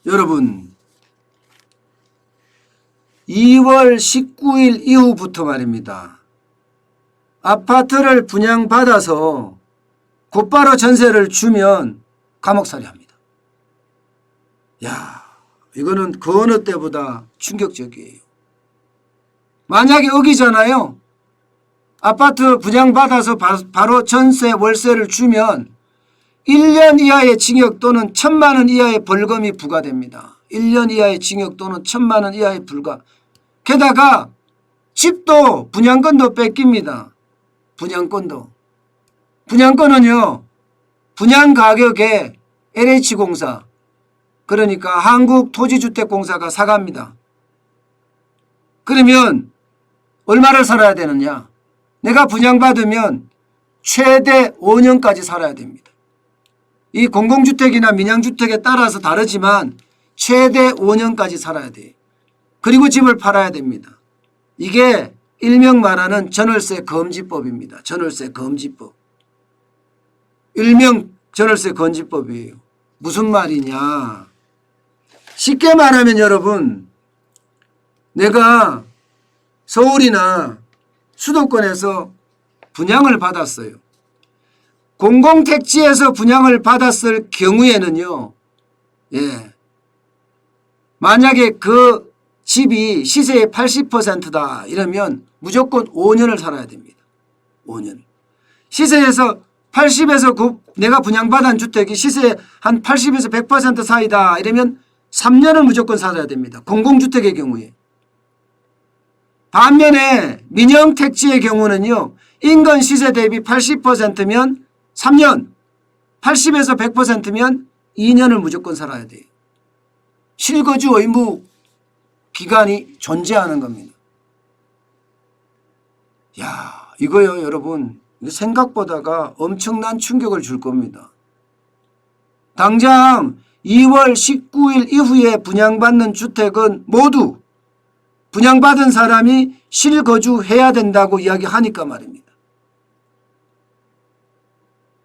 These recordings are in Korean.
여러분 2월 19일 이후부터 말입니다. 아파트를 분양받아서 곧바로 전세를 주면 감옥살이 합니다. 야, 이거는 그 어느 때보다 충격적이에요. 만약에 어기잖아요. 아파트 분양받아서 바로 전세 월세를 주면 1년 이하의 징역 또는 1,000만 원 이하의 벌금이 부과됩니다. 1년 이하의 징역 또는 1,000만 원 이하의 불가. 게다가 집도 분양권도 뺏깁니다. 분양권도. 분양권은요. 분양가격에 LH공사 그러니까 한국토지주택공사가 사갑니다. 그러면 얼마를 살아야 되느냐. 내가 분양받으면 최대 5년까지 살아야 됩니다. 이 공공주택이나 민영주택에 따라서 다르지만 최대 5년까지 살아야 돼요. 그리고 집을 팔아야 됩니다. 이게 일명 말하는 전월세 금지법입니다. 전월세 금지법. 일명 전월세 금지법이에요. 무슨 말이냐. 쉽게 말하면 여러분 내가 서울이나 수도권에서 분양을 받았어요. 공공택지에서 분양을 받았을 경우에는요. 예. 만약에 그 집이 시세의 80%다 이러면 무조건 5년을 살아야 됩니다. 5년. 시세에서 80에서 내가 분양받은 주택이 시세 한 80에서 100% 사이다 이러면 3년을 무조건 살아야 됩니다. 공공주택의 경우에. 반면에 민영택지의 경우는요. 인근 시세 대비 80%면 3년, 80에서 100%면 2년을 무조건 살아야 돼요. 실거주 의무 기간이 존재하는 겁니다. 야, 이거요 여러분 생각보다가 엄청난 충격을 줄 겁니다. 당장 2월 19일 이후에 분양받는 주택은 모두 분양받은 사람이 실거주해야 된다고 이야기하니까 말입니다.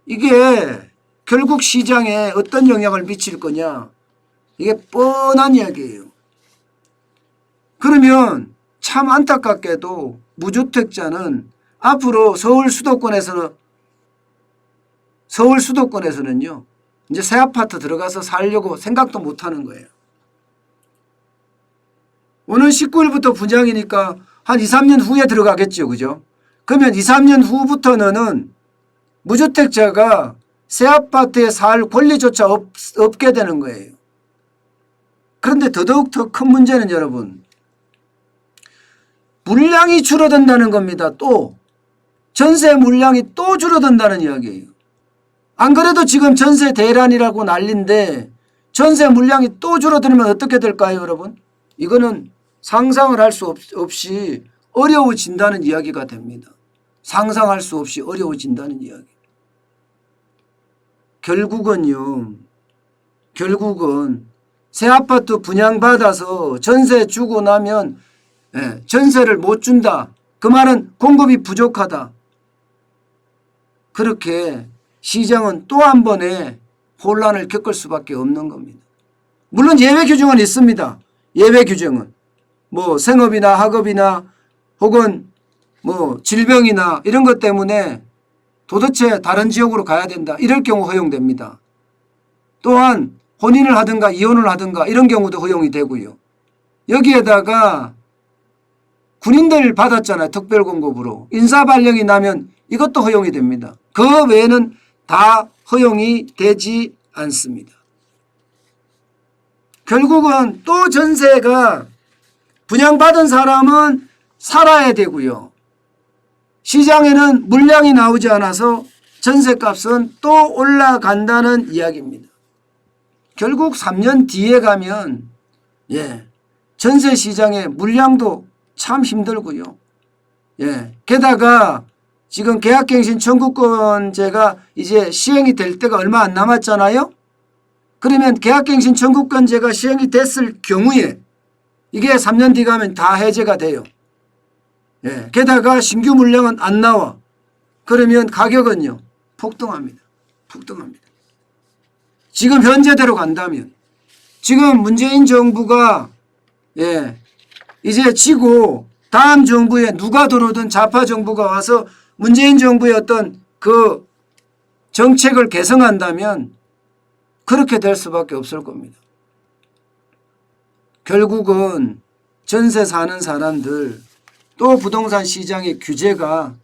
이게 결국 시장에 어떤 영향을 미칠 거냐. 이게 뻔한 이야기예요. 그러면 참 안타깝게도 무주택자는 앞으로 서울 수도권에서는요. 이제 새 아파트 들어가서 살려고 생각도 못하는 거예요. 오늘 19일부터 분양이니까 한 2, 3년 후에 들어가겠죠. 그죠? 그러면 2, 3년 후부터는 무주택자가 새 아파트에 살 권리조차 없게 되는 거예요. 그런데 더더욱 더 큰 문제는 여러분 물량이 줄어든다는 겁니다. 또 전세 물량이 또 줄어든다는 이야기예요. 안 그래도 지금 전세 대란이라고 난리인데 전세 물량이 또 줄어들면 어떻게 될까요 여러분? 이거는 상상을 할 수 없이 어려워진다는 이야기가 됩니다. 상상할 수 없이 어려워진다는 이야기. 결국은 새 아파트 분양받아서 전세 주고 나면 전세를 못 준다. 그 말은 공급이 부족하다. 그렇게 시장은 또 한 번의 혼란을 겪을 수밖에 없는 겁니다. 물론 예외 규정은 있습니다. 예외 규정은 뭐 생업이나 학업이나 혹은 뭐 질병이나 이런 것 때문에 도대체 다른 지역으로 가야 된다. 이럴 경우 허용됩니다. 또한 혼인을 하든가 이혼을 하든가 이런 경우도 허용이 되고요. 여기에다가 군인들 받았잖아요. 특별공급으로. 인사발령이 나면 이것도 허용이 됩니다. 그 외에는 다 허용이 되지 않습니다. 결국은 또 전세가 분양받은 사람은 살아야 되고요. 시장에는 물량이 나오지 않아서 전세값은 또 올라간다는 이야기입니다. 결국 3년 뒤에 가면 전세 시장의 물량도 참 힘들고요. 게다가 지금 계약갱신 청구권제가 이제 시행이 될 때가 얼마 안 남았잖아요. 그러면 계약갱신 청구권제가 시행이 됐을 경우에 이게 3년 뒤 가면 다 해제가 돼요. 게다가 신규 물량은 안 나와. 그러면 가격은요 폭등합니다. 지금 현재대로 간다면 지금 문재인 정부가 이제 지고 다음 정부에 누가 들어오든 좌파 정부가 와서 문재인 정부의 어떤 그 정책을 개성한다면 그렇게 될 수밖에 없을 겁니다. 결국은 전세 사는 사람들 또 부동산 시장의 규제가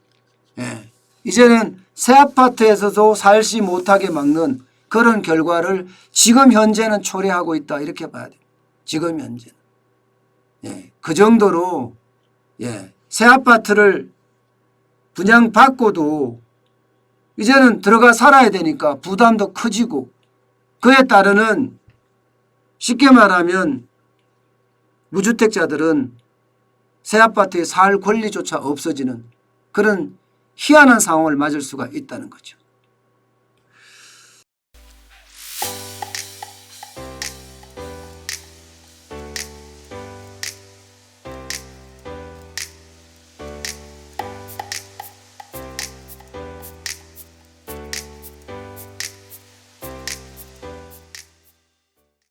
이제는 새 아파트에서도 살지 못하게 막는 그런 결과를 지금 현재는 초래하고 있다 이렇게 봐야 돼요. 지금 현재는. 그 정도로 새 아파트를 분양받고도 이제는 들어가 살아야 되니까 부담도 커지고 그에 따르는 쉽게 말하면 무주택자들은 새 아파트에 살 권리조차 없어지는 그런 희한한 상황을 맞을 수가 있다는 거죠.